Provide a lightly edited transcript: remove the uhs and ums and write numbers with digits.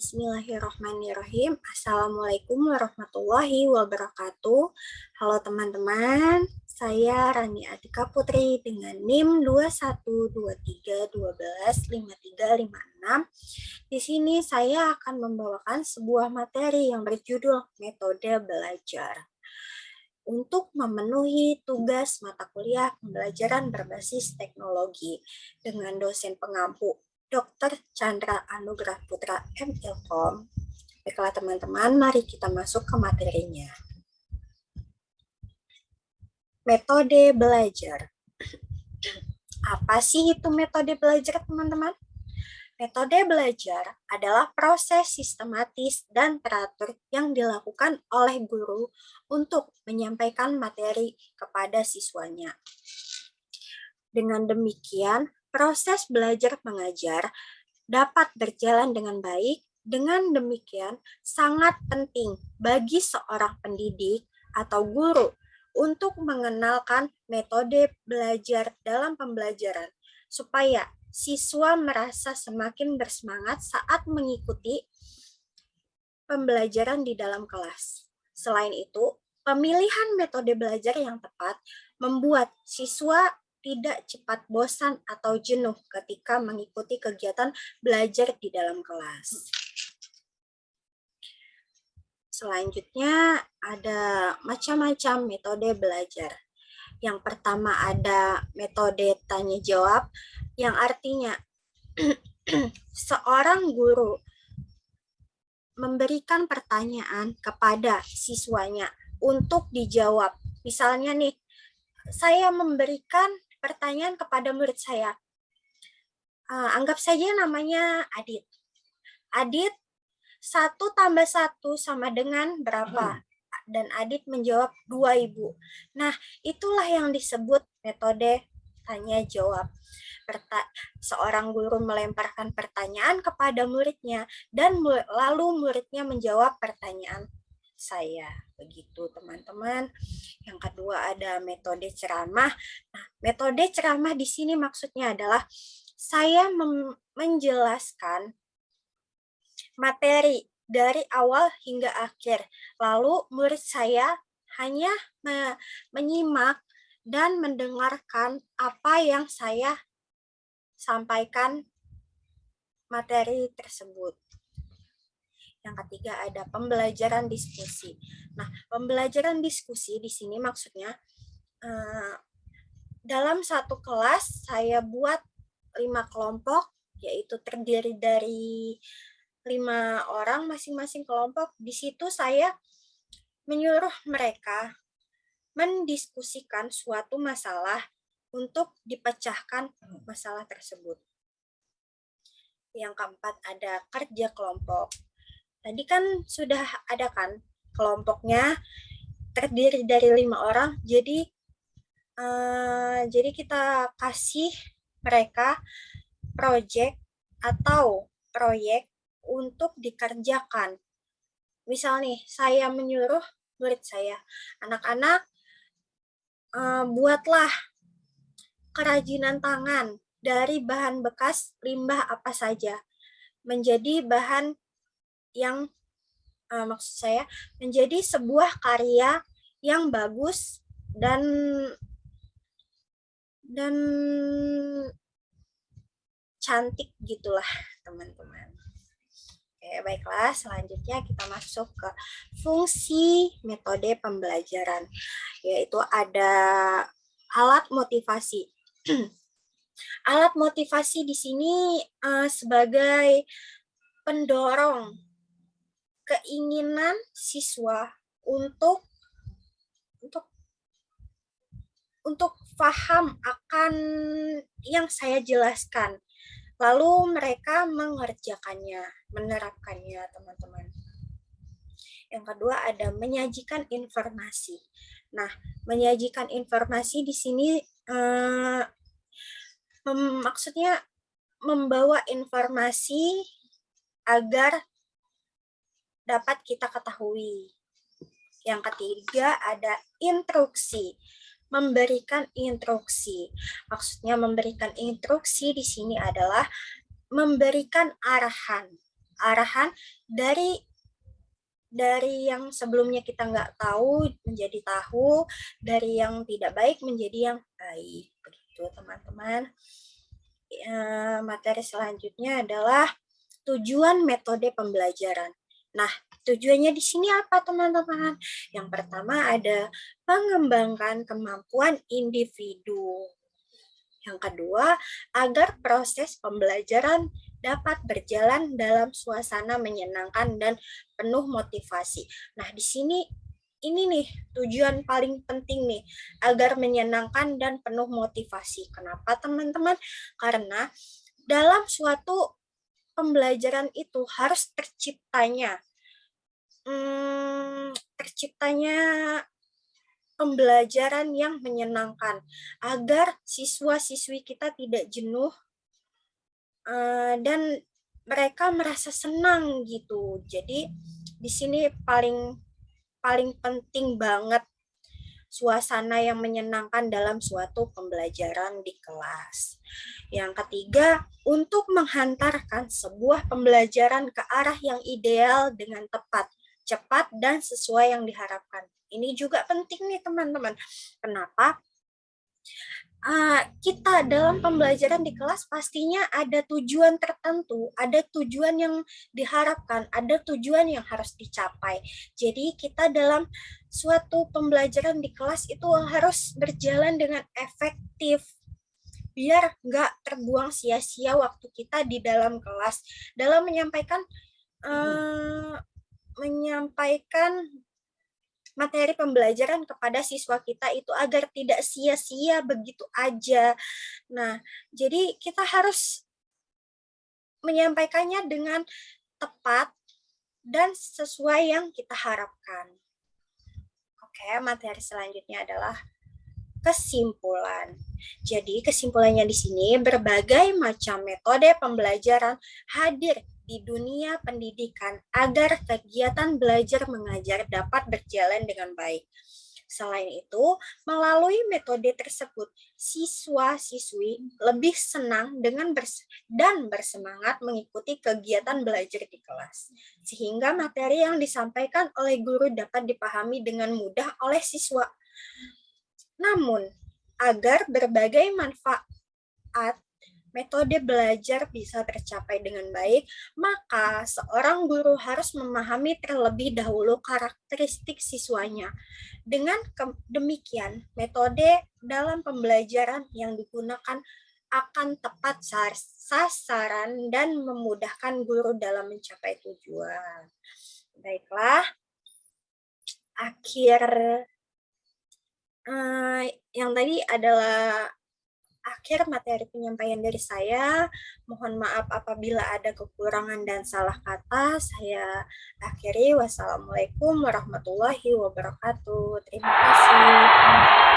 Bismillahirrahmanirrahim. Assalamualaikum warahmatullahi wabarakatuh. Halo teman-teman, saya Rani Atika Putri dengan NIM 2123125356. Di sini saya akan membawakan sebuah materi yang berjudul metode belajar untuk memenuhi tugas mata kuliah pembelajaran berbasis teknologi dengan dosen pengampu Dr. Chandra Anugrah Putra MIlkom. Baiklah teman-teman, mari kita masuk ke materinya. Metode belajar. Apa sih itu metode belajar, teman-teman? Metode belajar adalah proses sistematis dan teratur yang dilakukan oleh guru untuk menyampaikan materi kepada siswanya. Dengan demikian, proses belajar mengajar dapat berjalan dengan baik. Dengan demikian, sangat penting bagi seorang pendidik atau guru untuk mengenalkan metode belajar dalam pembelajaran, supaya siswa merasa semakin bersemangat saat mengikuti pembelajaran di dalam kelas. Selain itu, pemilihan metode belajar yang tepat membuat siswa tidak cepat bosan atau jenuh ketika mengikuti kegiatan belajar di dalam kelas. Selanjutnya ada macam-macam metode belajar. Yang pertama ada metode tanya jawab, yang artinya seorang guru memberikan pertanyaan kepada siswanya untuk dijawab. Misalnya nih, saya memberikan pertanyaan kepada murid saya. Anggap saja namanya Adit. Adit, 1 tambah 1 sama dengan berapa? Dan Adit menjawab 2.000. Nah, itulah yang disebut metode tanya jawab. Seorang guru melemparkan pertanyaan kepada muridnya dan lalu muridnya menjawab pertanyaan saya. Begitu teman-teman. Yang kedua ada metode ceramah. Nah, metode ceramah di sini maksudnya adalah saya menjelaskan materi dari awal hingga akhir. Lalu murid saya hanya menyimak dan mendengarkan apa yang saya sampaikan materi tersebut. Yang ketiga ada pembelajaran diskusi. Nah, pembelajaran diskusi di sini maksudnya dalam satu kelas saya buat 5 kelompok, yaitu terdiri dari 5 orang masing-masing kelompok. Di situ saya menyuruh mereka mendiskusikan suatu masalah untuk dipecahkan masalah tersebut. Yang keempat ada kerja kelompok. Tadi kan sudah ada kan kelompoknya terdiri dari 5 orang, jadi kita kasih mereka proyek untuk dikerjakan. Misal nih, saya menyuruh murid saya, anak-anak buatlah kerajinan tangan dari bahan bekas limbah apa saja menjadi bahan yang maksud saya menjadi sebuah karya yang bagus dan cantik gitulah teman-teman. Oke, baiklah, selanjutnya kita masuk ke fungsi metode pembelajaran, yaitu ada alat motivasi. Alat motivasi di sini sebagai pendorong keinginan siswa untuk paham akan yang saya jelaskan. Lalu mereka mengerjakannya, menerapkannya, teman-teman. Yang kedua ada menyajikan informasi. Nah, menyajikan informasi di sini maksudnya membawa informasi agar dapat kita ketahui. Yang ketiga ada instruksi. Memberikan instruksi. Maksudnya memberikan instruksi di sini adalah memberikan arahan arahan dari yang sebelumnya kita nggak tahu menjadi tahu, dari yang tidak baik menjadi yang baik. Begitu teman-teman. Materi selanjutnya adalah tujuan metode pembelajaran. Nah, tujuannya di sini apa teman-teman? Yang pertama ada mengembangkan kemampuan individu. Yang kedua, agar proses pembelajaran dapat berjalan dalam suasana menyenangkan dan penuh motivasi. Nah, di sini ini nih tujuan paling penting nih, agar menyenangkan dan penuh motivasi. Kenapa teman-teman? Karena dalam suatu pembelajaran itu harus terciptanya pembelajaran yang menyenangkan agar siswa-siswi kita tidak jenuh dan mereka merasa senang gitu. Jadi di sini paling penting banget suasana yang menyenangkan dalam suatu pembelajaran di kelas. Yang ketiga, untuk menghantarkan sebuah pembelajaran ke arah yang ideal dengan tepat, cepat, dan sesuai yang diharapkan. Ini juga penting nih teman-teman. Kenapa? Kita dalam pembelajaran di kelas pastinya ada tujuan tertentu, ada tujuan yang diharapkan, ada tujuan yang harus dicapai. Jadi kita dalam suatu pembelajaran di kelas itu harus berjalan dengan efektif, biar nggak terbuang sia-sia waktu kita di dalam kelas dalam menyampaikan materi pembelajaran kepada siswa kita itu agar tidak sia-sia begitu aja. Nah, jadi kita harus menyampaikannya dengan tepat dan sesuai yang kita harapkan. Oke, materi selanjutnya adalah kesimpulan. Jadi kesimpulannya di sini berbagai macam metode pembelajaran hadir di dunia pendidikan agar kegiatan belajar mengajar dapat berjalan dengan baik. Selain itu, melalui metode tersebut, siswa-siswi lebih senang dan bersemangat mengikuti kegiatan belajar di kelas, sehingga materi yang disampaikan oleh guru dapat dipahami dengan mudah oleh siswa. Namun, agar berbagai manfaat metode belajar bisa tercapai dengan baik, maka seorang guru harus memahami terlebih dahulu karakteristik siswanya. Dengan demikian, metode dalam pembelajaran yang digunakan akan tepat sasaran dan memudahkan guru dalam mencapai tujuan. Baiklah, yang tadi adalah akhir materi penyampaian dari saya. Mohon maaf apabila ada kekurangan dan salah kata. Saya akhiri. Wassalamualaikum warahmatullahi wabarakatuh. Terima kasih.